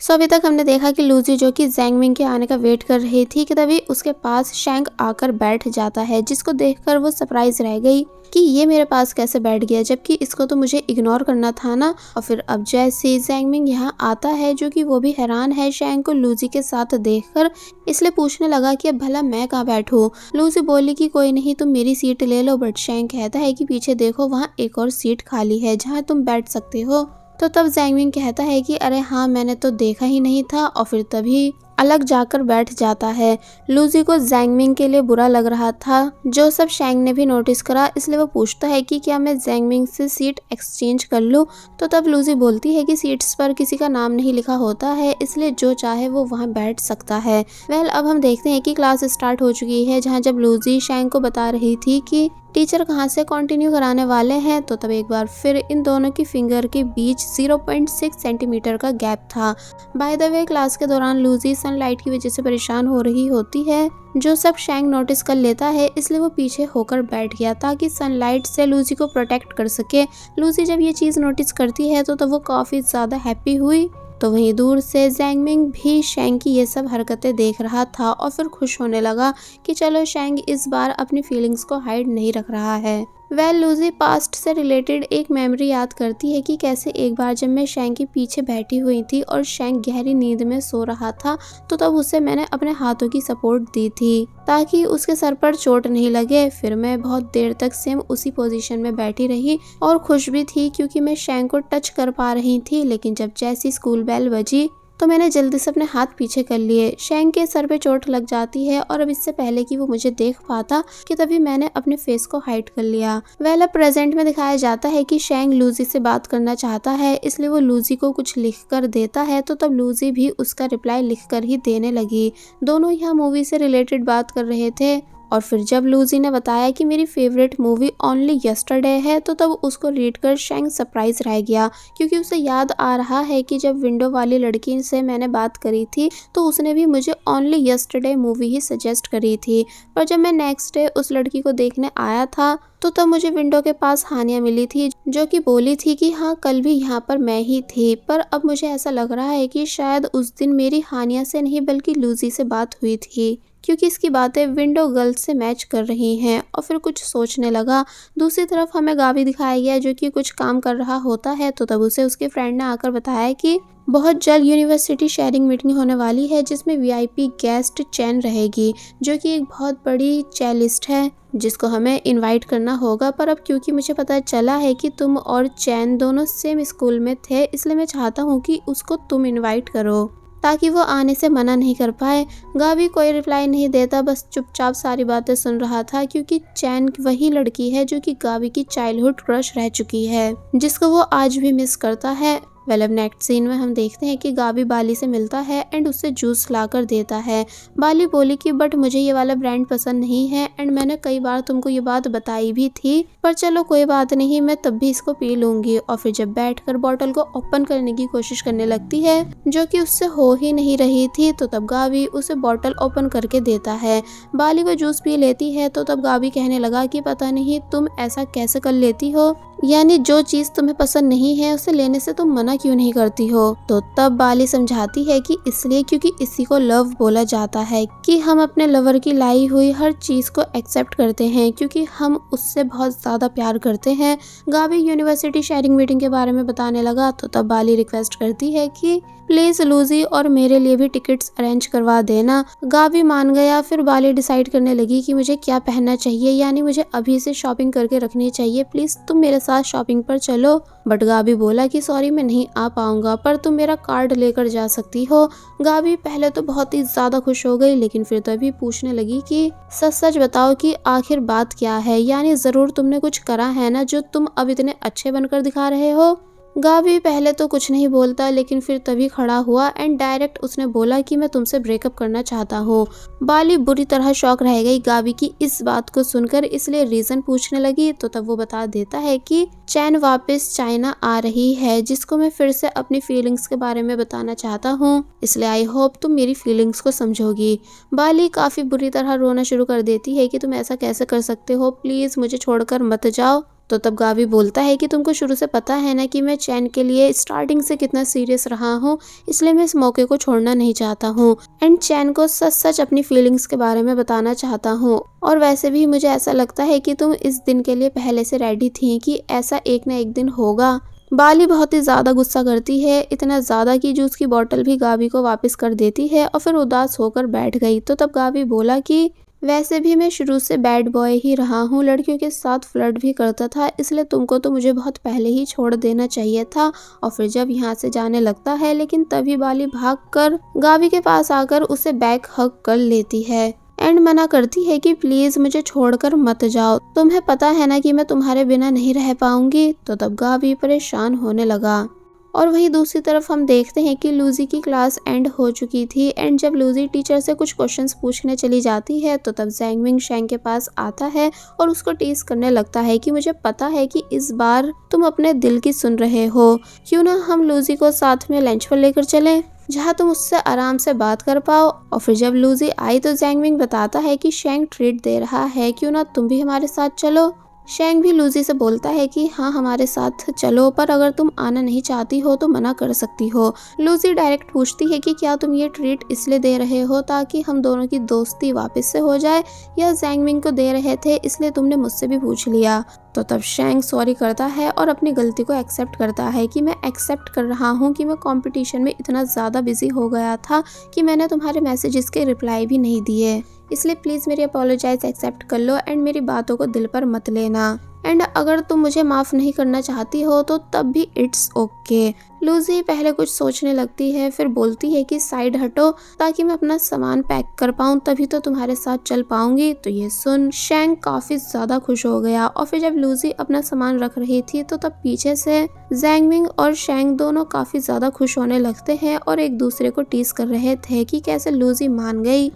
सो अभी तक हमने देखा कि लूजी जो कि ज़ैंगमिंग के आने का वेट कर रही थी कि तभी उसके पास शैंक आकर बैठ जाता है, जिसको देखकर वो सरप्राइज रह गई कि ये मेरे पास कैसे बैठ गया, जबकि इसको तो मुझे इग्नोर करना था ना। और फिर अब जैसे ज़ैंगमिंग यहाँ आता है, जो कि वो भी हैरान है शैंक को लूजी के साथ देखकर, इसलिए पूछने लगा कि अब भला मैं कहाँ बैठूं। लूजी बोली कि कोई नहीं, तुम मेरी सीट ले लो, बट शैंक कहता है कि पीछे देखो, वहाँ एक और सीट खाली है जहाँ तुम बैठ सकते हो। तो तब ज़ैंगमिंग कहता है कि अरे हाँ, मैंने तो देखा ही नहीं था, और फिर तभी अलग जाकर बैठ जाता है। लूजी को ज़ैंगमिंग के लिए बुरा लग रहा था, जो सब शैंक ने भी नोटिस करा, इसलिए वो पूछता है कि क्या मैं ज़ैंगमिंग से सीट एक्सचेंज कर लूँ। तो तब लूजी बोलती है कि सीट्स पर किसी का नाम नहीं लिखा होता है, इसलिए जो चाहे वो वहाँ बैठ सकता है। अब हम देखते हैं कि क्लास स्टार्ट हो चुकी है, जहाँ जब लूजी शैंक को बता रही थी कि टीचर कहाँ से कंटिन्यू कराने वाले हैं, तो तब एक बार फिर इन दोनों की फिंगर के बीच 0.6 सेंटीमीटर का गैप था। बाय द वे, क्लास के दौरान लूजी सनलाइट की वजह से परेशान हो रही होती है, जो सब शैंक नोटिस कर लेता है, इसलिए वो पीछे होकर बैठ गया ताकि सनलाइट से लूजी को प्रोटेक्ट कर सके। लूजी जब ये चीज़ नोटिस करती है तो तब वो काफ़ी ज़्यादा हैप्पी हुई। तो वहीं दूर से ज़ैंगमिंग भी शैंक की ये सब हरकतें देख रहा था और फिर खुश होने लगा कि चलो, शैंक इस बार अपनी फीलिंग्स को हाइड नहीं रख रहा है। लूजी पास्ट से रिलेटेड एक मेमोरी याद करती है कि कैसे एक बार जब मैं शैंक के पीछे बैठी हुई थी और शैंक गहरी नींद में सो रहा था, तो तब उसे मैंने अपने हाथों की सपोर्ट दी थी ताकि उसके सर पर चोट नहीं लगे। फिर मैं बहुत देर तक सेम उसी पोजीशन में बैठी रही और खुश भी थी क्योंकि मैं शैंक को टच कर पा रही थी। लेकिन जब जैसी स्कूल बेल बजी तो मैंने जल्दी से अपने हाथ पीछे कर लिए। शैंक के सर पे चोट लग जाती है और अब इससे पहले कि वो मुझे देख पाता कि तभी मैंने अपने फेस को हाइड कर लिया। अब प्रेजेंट में दिखाया जाता है कि शैंक लूजी से बात करना चाहता है, इसलिए वो लूजी को कुछ लिख कर देता है, तो तब लूजी भी उसका रिप्लाई लिख कर ही देने लगी। दोनों यहाँ मूवी से रिलेटेड बात कर रहे थे। और फिर जब लूजी ने बताया कि मेरी फेवरेट मूवी ओनली यस्टरडे है, तो तब उसको रीड कर शैंक सरप्राइज रह गया क्योंकि उसे याद आ रहा है कि जब विंडो वाली लड़की से मैंने बात करी थी तो उसने भी मुझे ओनली यस्टरडे मूवी ही सजेस्ट करी थी। पर जब मैं नेक्स्ट डे उस लड़की को देखने आया था तो तब मुझे विंडो के पास हानिया मिली थी, जो कि बोली थी कि हाँ, कल भी यहाँ पर मैं ही थी। पर अब मुझे ऐसा लग रहा है कि शायद उस दिन मेरी हानिया से नहीं बल्कि लूजी से बात हुई थी, क्योंकि इसकी बातें विंडो गर्ल से मैच कर रही हैं। और फिर कुछ सोचने लगा। दूसरी तरफ हमें गावी दिखाया गया जो कि कुछ काम कर रहा होता है, तो तब उसे उसके फ्रेंड ने आकर बताया कि बहुत जल्द यूनिवर्सिटी शेयरिंग मीटिंग होने वाली है जिसमें वीआईपी गेस्ट चैन रहेगी, जो कि एक बहुत बड़ी चैलिस्ट है जिसको हमें इनवाइट करना होगा। पर अब क्योंकि मुझे पता चला है कि तुम और चैन दोनों सेम स्कूल में थे, इसलिए मैं चाहता हूँ कि उसको तुम इनवाइट करो ताकि वो आने से मना नहीं कर पाए। गावी कोई रिप्लाई नहीं देता, बस चुपचाप सारी बातें सुन रहा था क्योंकि चैन वही लड़की है जो कि गावी की चाइल्डहुड क्रश रह चुकी है, जिसको वो आज भी मिस करता है। अब नेक्स्ट सीन में हम देखते हैं कि गावी बाली से मिलता है एंड उससे जूस लाकर देता है। बाली बोली कि बट मुझे ये वाला ब्रांड पसंद नहीं है एंड मैंने कई बार तुमको ये बात बताई भी थी, पर चलो कोई बात नहीं, मैं तब भी इसको पी लूंगी। और फिर जब बैठकर बॉटल को ओपन करने की कोशिश करने लगती है, जो कि उससे हो ही नहीं रही थी, तो तब गावी उसे बॉटल ओपन करके देता है। बाली वो जूस पी लेती है, तो तब गावी कहने लगा कि पता नहीं तुम ऐसा कैसे कर लेती हो, यानी जो चीज तुम्हें पसंद नहीं है उसे लेने से तुम मना क्यों नहीं करती हो। तो तब बाली समझाती है कि इसलिए क्योंकि इसी को लव बोला जाता है, कि हम अपने लवर की लाई हुई हर चीज को एक्सेप्ट करते हैं क्योंकि हम उससे बहुत ज्यादा प्यार करते हैं। गावी यूनिवर्सिटी शेयरिंग मीटिंग के बारे में बताने लगा, तो तब बाली रिक्वेस्ट करती है कि प्लीज लूजी और मेरे लिए भी टिकट्स अरेंज करवा देना। गावी मान गया। फिर बाली डिसाइड करने लगी कि मुझे क्या पहनना चाहिए, यानी मुझे अभी से शॉपिंग करके रखनी चाहिए, प्लीज तुम मेरे साथ शॉपिंग पर चलो। बट गावी बोला कि सॉरी, मैं नहीं आ पाऊंगा, पर तुम मेरा कार्ड लेकर जा सकती हो। गावी पहले तो बहुत ही ज्यादा खुश हो गई, लेकिन फिर तभी पूछने लगी कि सच सच बताओ कि आखिर बात क्या है, यानी जरूर तुमने कुछ करा है ना जो तुम अब इतने अच्छे बनकर दिखा रहे हो। गावी पहले तो कुछ नहीं बोलता, लेकिन फिर तभी खड़ा हुआ एंड डायरेक्ट उसने बोला कि मैं तुमसे ब्रेकअप करना चाहता हूँ। बाली बुरी तरह शॉक रह गई गावी की इस बात को सुनकर, इसलिए रीजन पूछने लगी, तो तब वो बता देता है कि चैन वापस चाइना आ रही है, जिसको मैं फिर से अपनी फीलिंग्स के बारे में बताना चाहता हूँ, इसलिए आई होप तुम मेरी फीलिंग्स को समझोगी। बाली काफी बुरी तरह रोना शुरू कर देती है कि तुम ऐसा कैसे कर सकते हो, प्लीज मुझे छोड़कर मत जाओ। तो तब गावी बोलता है कि तुमको शुरू से पता है ना कि मैं चैन के लिए स्टार्टिंग से कितना सीरियस रहा हूँ, इसलिए मैं इस मौके को छोड़ना नहीं चाहता हूँ एंड चैन को सच सच अपनी फीलिंग्स के बारे में बताना चाहता हूँ। और वैसे भी मुझे ऐसा लगता है कि तुम इस दिन के लिए पहले से रेडी थी कि ऐसा एक ना एक दिन होगा। बाली बहुत ही ज्यादा गुस्सा करती है, इतना ज्यादा कि जूस की बोतल भी गावी को वापस कर देती है और फिर उदास होकर बैठ गई। तो तब गावी बोला कि वैसे भी मैं शुरू से बैड बॉय ही रहा हूँ, लड़कियों के साथ फ्लर्ट भी करता था, इसलिए तुमको तो मुझे बहुत पहले ही छोड़ देना चाहिए था। और फिर जब यहाँ से जाने लगता है, लेकिन तभी बाली भागकर गावी के पास आकर उसे बैक हग कर लेती है एंड मना करती है कि प्लीज मुझे छोड़कर मत जाओ, तुम्हें पता है ना कि मैं तुम्हारे बिना नहीं रह पाऊंगी। तो तब गावी परेशान होने लगा। और वहीं दूसरी तरफ हम देखते हैं कि लूजी की क्लास एंड हो चुकी थी एंड जब लूजी टीचर से कुछ क्वेश्चंस पूछने चली जाती है तो तब जैंगमिंग शेंग के पास आता है और उसको टीज करने लगता है कि मुझे पता है कि इस बार तुम अपने दिल की सुन रहे हो, क्यों ना हम लूजी को साथ में लंच पर लेकर चलें जहाँ तुम उससे आराम से बात कर पाओ। और फिर जब लूजी आई तो जैंगमिंग बताता है कि शेंग ट्रीट दे रहा है, क्यों ना तुम भी हमारे साथ चलो। शेंग भी लूजी से बोलता है कि हाँ हमारे साथ चलो, पर अगर तुम आना नहीं चाहती हो तो मना कर सकती हो। लूजी डायरेक्ट पूछती है कि क्या तुम ये ट्रीट इसलिए दे रहे हो ताकि हम दोनों की दोस्ती वापस से हो जाए, या जैंगमिंग को दे रहे थे इसलिए तुमने मुझसे भी पूछ लिया। तो तब शेंग सॉरी करता है और अपनी गलती को एक्सेप्ट करता है कि मैं एक्सेप्ट कर रहा हूँ कि मैं कंपटीशन में इतना ज़्यादा बिजी हो गया था कि मैंने तुम्हारे मैसेजेस के रिप्लाई भी नहीं दिए, इसलिए प्लीज़ मेरी अपोलोजाइज एक्सेप्ट कर लो एंड मेरी बातों को दिल पर मत लेना। एंड अगर तुम मुझे माफ़ नहीं करना चाहती हो तो तब भी इट्स ओके। लूजी पहले कुछ सोचने लगती है, फिर बोलती है कि साइड हटो ताकि मैं अपना सामान पैक कर पाऊँ, तभी तो तुम्हारे साथ चल पाऊंगी। तो ये सुन शेंग काफ़ी ज़्यादा खुश हो गया। और फिर जब लूजी अपना सामान रख रही थी तो तब पीछे से जैंगमिंग और शेंग दोनों काफ़ी ज़्यादा खुश होने लगते हैं और एक दूसरे को टीज कर रहे थे कि कैसे लूजी मान गई।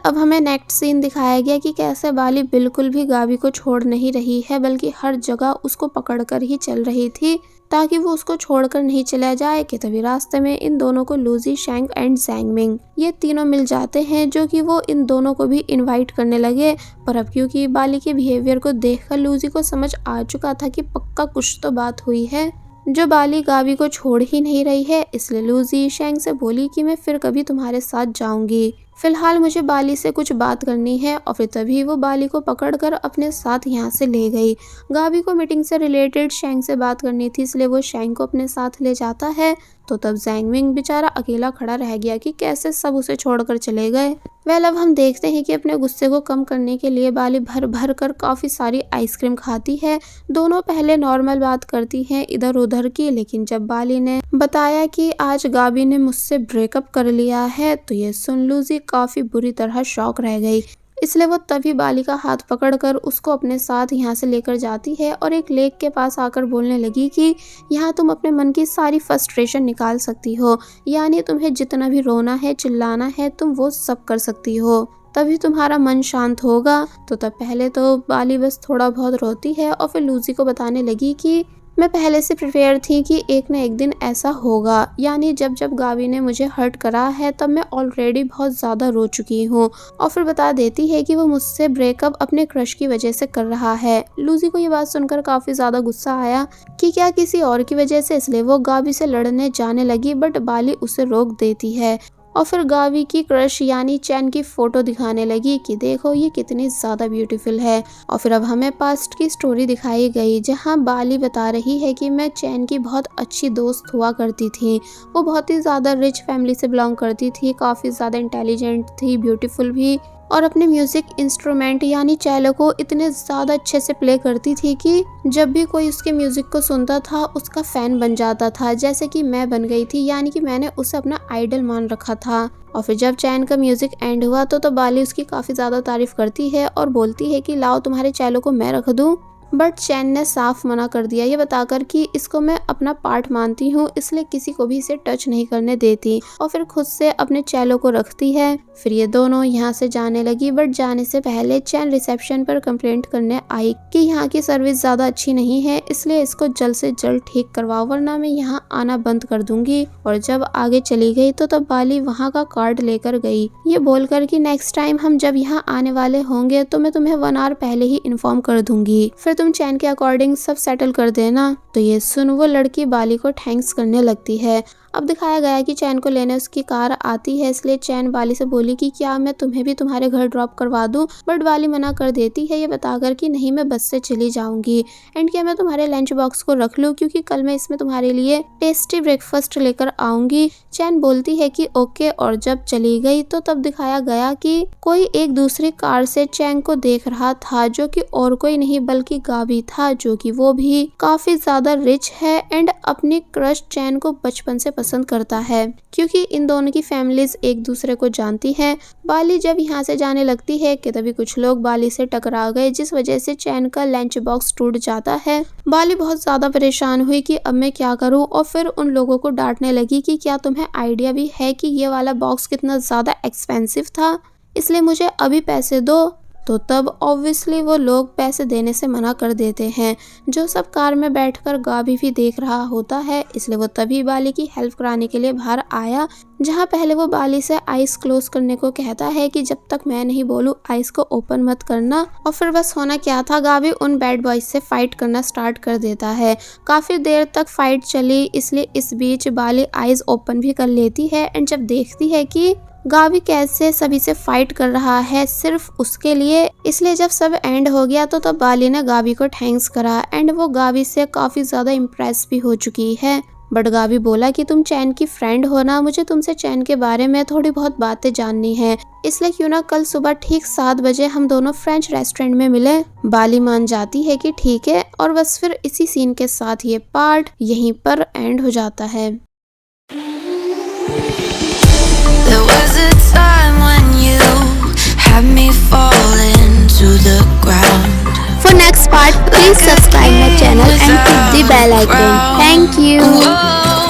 अब हमें नेक्स्ट सीन दिखाया गया कि कैसे बाली बिल्कुल भी गावी को छोड़ नहीं रही है, बल्कि हर जगह उसको पकड़कर ही चल रही थी ताकि वो उसको छोड़कर नहीं चला जाए। कि तभी रास्ते में इन दोनों को लूजी, शेंग एंड जैंगमिंग ये तीनों मिल जाते हैं, जो कि वो इन दोनों को भी इनवाइट करने लगे। पर अब क्योंकि बाली के बिहेवियर को देखकर लूजी को समझ आ चुका था कि पक्का कुछ तो बात हुई है जो बाली गावी को छोड़ ही नहीं रही है, इसलिए लूजी शेंग से बोली कि मैं फिर कभी तुम्हारे साथ जाऊंगी, फिलहाल मुझे बाली से कुछ बात करनी है। और फिर तभी वो बाली को पकड़कर अपने साथ यहाँ से ले गई। गावी को मीटिंग से रिलेटेड शेंग से बात करनी थी, इसलिए वो शेंग को अपने साथ ले जाता है। तो तब जैंगमिंग बेचारा अकेला खड़ा रह गया कि कैसे सब उसे छोड़कर चले गए। अब हम देखते हैं कि अपने गुस्से को कम करने के लिए बाली भर भर कर काफ़ी सारी आइसक्रीम खाती है। दोनों पहले नॉर्मल बात करती हैं इधर उधर की, लेकिन जब बाली ने बताया कि आज गावी ने मुझसे ब्रेकअप कर लिया है तो ये सुन लूजी काफ़ी बुरी तरह शॉक रह गई, इसलिए वो तभी बाली का हाथ पकड़कर उसको अपने साथ यहाँ से लेकर जाती है और एक लेक के पास आकर बोलने लगी कि यहाँ तुम अपने मन की सारी फ्रस्ट्रेशन निकाल सकती हो, यानी तुम्हें जितना भी रोना है चिल्लाना है तुम वो सब कर सकती हो, तभी तुम्हारा मन शांत होगा। तो तब पहले तो बाली बस थोड़ा बहुत रोती है और फिर लूजी को बताने लगी कि मैं पहले से प्रिपेयर थी कि एक ना एक दिन ऐसा होगा, यानी जब जब गावी ने मुझे हर्ट करा है तब मैं ऑलरेडी बहुत ज़्यादा रो चुकी हूँ। और फिर बता देती है कि वो मुझसे ब्रेकअप अपने क्रश की वजह से कर रहा है। लूजी को ये बात सुनकर काफ़ी ज़्यादा गुस्सा आया कि क्या किसी और की वजह से, इसलिए वो गावी से लड़ने जाने लगी, बट बाली उसे रोक देती है और फिर गावी की क्रश यानी चैन की फोटो दिखाने लगी कि देखो ये कितनी ज़्यादा ब्यूटीफुल है। और फिर अब हमें पास्ट की स्टोरी दिखाई गई जहां बाली बता रही है कि मैं चैन की बहुत अच्छी दोस्त हुआ करती थी। वो बहुत ही ज़्यादा रिच फैमिली से बिलोंग करती थी, काफ़ी ज़्यादा इंटेलिजेंट थी, ब्यूटीफुल भी, और अपने म्यूजिक इंस्ट्रूमेंट यानी चैलो को इतने ज़्यादा अच्छे से प्ले करती थी कि जब भी कोई उसके म्यूजिक को सुनता था उसका फैन बन जाता था, जैसे कि मैं बन गई थी, यानी कि मैंने उसे अपना आइडल मान रखा था। और फिर जब चैन का म्यूजिक एंड हुआ तो बाली उसकी काफ़ी ज़्यादा तारीफ करती है और बोलती है कि लाओ तुम्हारे चैलो को मैं रख दूँ, बट चैन ने साफ मना कर दिया, ये बताकर कि इसको मैं अपना पार्ट मानती हूँ, इसलिए किसी को भी इसे टच नहीं करने देती, और फिर खुद से अपने चैलो को रखती है। फिर ये दोनों यहाँ से जाने लगी, बट जाने से पहले चैन रिसेप्शन पर कंप्लेंट करने आई कि यहाँ की सर्विस ज़्यादा अच्छी नहीं है, इसलिए इसको जल्द से जल्द ठीक करवाओ वरना मैं यहाँ आना बंद कर दूंगी। और जब आगे चली गई तो तब बाली वहाँ का कार्ड लेकर गई, ये बोलकर कि नेक्स्ट टाइम हम जब यहाँ आने वाले होंगे तो मैं तुम्हें 1 आवर पहले ही इन्फॉर्म कर दूंगी। फिर तुम चैन के अकॉर्डिंग सब सेटल कर देना। तो ये सुन वो लड़की बाली को थैंक्स करने लगती है। अब दिखाया गया कि चैन को लेने उसकी कार आती है, इसलिए चैन बाली से बोली कि क्या मैं तुम्हें भी तुम्हारे घर ड्रॉप करवा दूं, बट बाली मना कर देती है ये बताकर कि नहीं मैं बस से चली जाऊंगी एंड क्या मैं तुम्हारे लंच बॉक्स को रख लूं क्योंकि कल मैं इसमें तुम्हारे लिए टेस्टी ब्रेकफास्ट लेकर आऊंगी। चैन बोलती है कि ओके और जब चली गई तो तब दिखाया गया कि कोई एक दूसरी कार से चैन को देख रहा था, जो कि और कोई नहीं बल्कि गाबी था, जो कि वो भी काफी ज्यादा रिच है एंड अपनी क्रश चैन को बचपन से पसंद करता है क्योंकि इन दोनों की फैमिलीज एक दूसरे को जानती हैं। बाली जब यहाँ से जाने लगती है कि तभी कुछ लोग बाली से टकरा गए, जिस वजह से चैन का लंच बॉक्स टूट जाता है। बाली बहुत ज्यादा परेशान हुई कि अब मैं क्या करूं और फिर उन लोगों को डांटने लगी कि क्या तुम्हें आइडिया भी है कि ये वाला बॉक्स कितना ज्यादा एक्सपेंसिव था, इसलिए मुझे अभी पैसे दो। तो तब ऑब्वियसली वो लोग पैसे देने से मना कर देते हैं। जो सब कार में बैठकर गाबी भी देख रहा होता है, इसलिए वो तभी बाली की हेल्प कराने के लिए बाहर आया, जहां पहले वो बाली से आइस क्लोज करने को कहता है कि जब तक मैं नहीं बोलूं आइस को ओपन मत करना। और फिर बस होना क्या था, गाबी उन बैड बॉयज से फाइट करना स्टार्ट कर देता है। काफी देर तक फाइट चली, इसलिए इस बीच बाली आइज ओपन भी कर लेती है एंड जब देखती है कि गाबी कैसे सभी से फाइट कर रहा है सिर्फ उसके लिए, इसलिए जब सब एंड हो गया तो तब बाली ने गाबी को थैंक्स करा एंड वो गाबी से काफी ज्यादा इम्प्रेस भी हो चुकी है। बट गाबी बोला कि तुम चैन की फ्रेंड हो ना, मुझे तुमसे चैन के बारे में थोड़ी बहुत बातें जाननी है, इसलिए क्यों ना कल सुबह ठीक 7 बजे हम दोनों फ्रेंच रेस्टोरेंट में मिले। बाली मान जाती है कि ठीक है और बस फिर इसी सीन के साथ ये पार्ट यहीं पर एंड हो जाता है। There was a time when you had me falling to the ground. For next part, please subscribe my channel and click the bell icon. Thank you. Whoa.